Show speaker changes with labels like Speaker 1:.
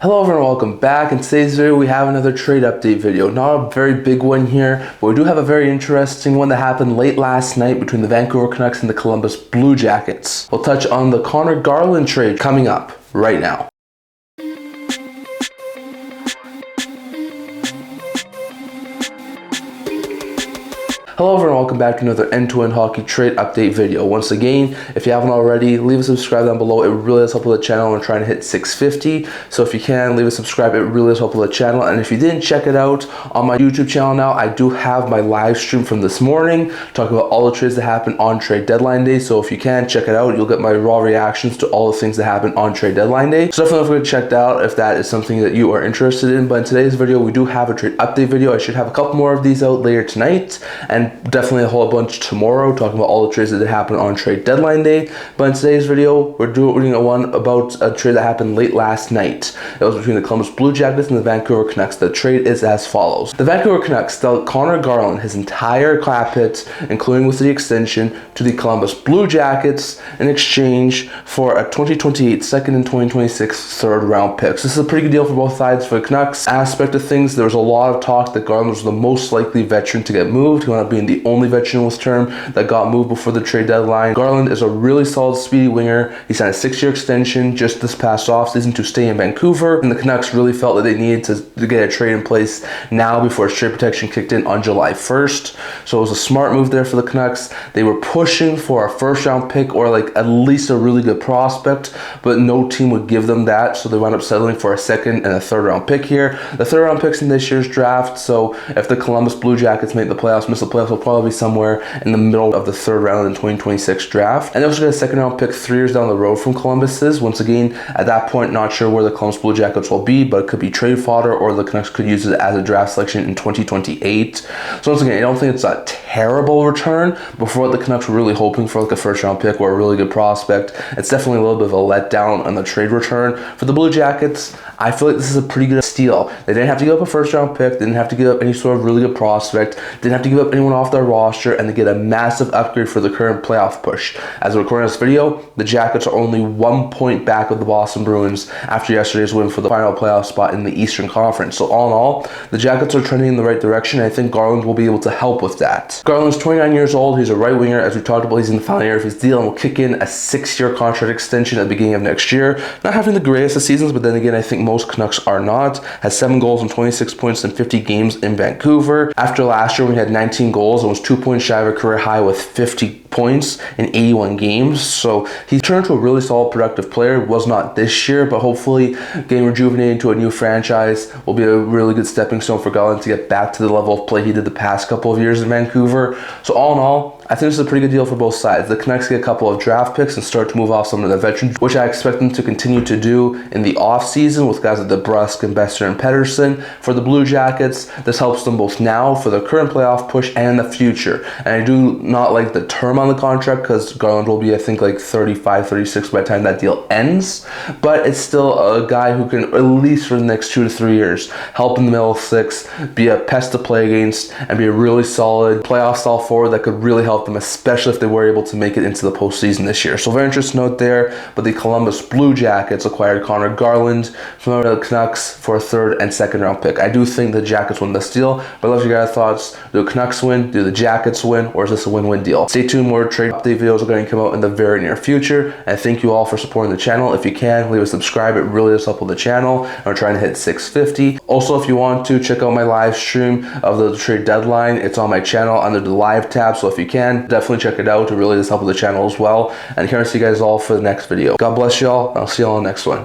Speaker 1: Hello everyone, welcome back. In today's video we have another trade update video. Not a very big one here, but we do have a very interesting one that happened late last night between the Vancouver Canucks and the Columbus Blue Jackets. We'll touch on the Garland trade coming up right now. Hello everyone, welcome back to another end-to-end hockey trade update video. Once again, if you haven't already, leave a subscribe down below. It really does help with the channel. We're trying to hit 650. So if you can, leave a subscribe. It really does help with the channel. And if you didn't check it out on my YouTube channel now, I do have my live stream from this morning talking about all the trades that happened on trade deadline day. So if you can, check it out. You'll get my raw reactions to all the things that happened on trade deadline day. So definitely don't forget to check that out if that is something that you are interested in. But in today's video, we do have a trade update video. I should have a couple more of these out later tonight, and definitely a whole bunch tomorrow talking about all the trades that happened on trade deadline day. But in today's video, we're doing a one about a trade that happened late last night. It was between the Columbus Blue Jackets and the Vancouver Canucks. The trade is as follows. The Vancouver Canucks dealt Garland his entire cap hit, including with the extension, to the Columbus Blue Jackets in exchange for a 2028 second and 2026 third round picks. This is a pretty good deal for both sides. For the Canucks aspect of things, there was a lot of talk that Garland was the most likely veteran to get moved. He wound up being the only veteran with term that got moved before the trade deadline. Garland is a really solid, speedy winger. He signed a 6-year extension just this past offseason to stay in Vancouver, and the Canucks really felt that they needed to get a trade in place now before trade protection kicked in on July 1st. So it was a smart move there for the Canucks. They were pushing for a first-round pick or like at least a really good prospect, but no team would give them that, so they wound up settling for a second and a third-round pick here. The third-round pick's in this year's draft, so if the Columbus Blue Jackets make the playoffs, miss the playoffs, will probably be somewhere in the middle of the third round in the 2026 draft. And they also get a second round pick 3 years down the road from Columbus's. Once again, at that point, not sure where the Columbus Blue Jackets will be, but it could be trade fodder, or the Canucks could use it as a draft selection in 2028. So once again, I don't think it's a terrible return, but for what the Canucks were really hoping for, like a first round pick or a really good prospect, it's definitely a little bit of a letdown on the trade return. For the Blue Jackets, I feel like this is a pretty good steal. They didn't have to give up a first round pick, they didn't have to give up any sort of really good prospect, didn't have to give up anyone off their roster, and they get a massive upgrade for the current playoff push. As we're recording this video, the Jackets are only 1 point back of the Boston Bruins after yesterday's win for the final playoff spot in the Eastern Conference. So all in all, the Jackets are trending in the right direction, and I think Garland will be able to help with that. Garland's 29 years old, he's a right winger. As we talked about, he's in the final year of his deal and will kick in a 6-year contract extension at the beginning of next year. Not having the greatest of seasons, but then again, I think most Canucks are not. Has 7 goals and 26 points in 50 games in Vancouver. After last year, when he had 19 goals and was 2 points shy of a career high with 50 points in 81 games. So he turned to a really solid, productive player. Was not this year, but hopefully getting rejuvenated into a new franchise will be a really good stepping stone for Garland to get back to the level of play he did the past couple of years in Vancouver. So all in all, I think this is a pretty good deal for both sides. The Canucks get a couple of draft picks and start to move off some of the veterans, which I expect them to continue to do in the offseason with guys like DeBrusk and Besser and Pedersen. For the Blue Jackets, this helps them both now for the current playoff push and in the future. And I do not like the term on the contract because Garland will be, I think, like 35, 36 by the time that deal ends. But it's still a guy who can, at least for the next 2 to 3 years, help in the middle 6, be a pest to play against, and be a really solid playoff style forward that could really help them, especially if they were able to make it into the postseason this year. So very interesting note there. But the Columbus Blue Jackets acquired Garland from the Canucks for a 3rd and 2nd round pick. I do think the Jackets win this deal, but I'd love your guys' thoughts. Do the Canucks win? Do the Jackets win? Or is this a win-win deal? Stay tuned, more trade update videos are going to come out in the very near future. And thank you all for supporting the channel. If you can, leave a subscribe. It really does help with the channel. And we're trying to hit 650. Also, if you want to check out my live stream of the trade deadline, it's on my channel under the live tab. So if you can, definitely check it out. It really does help with the channel as well. And here I see you guys all for the next video. God bless y'all. I'll see y'all on the next one.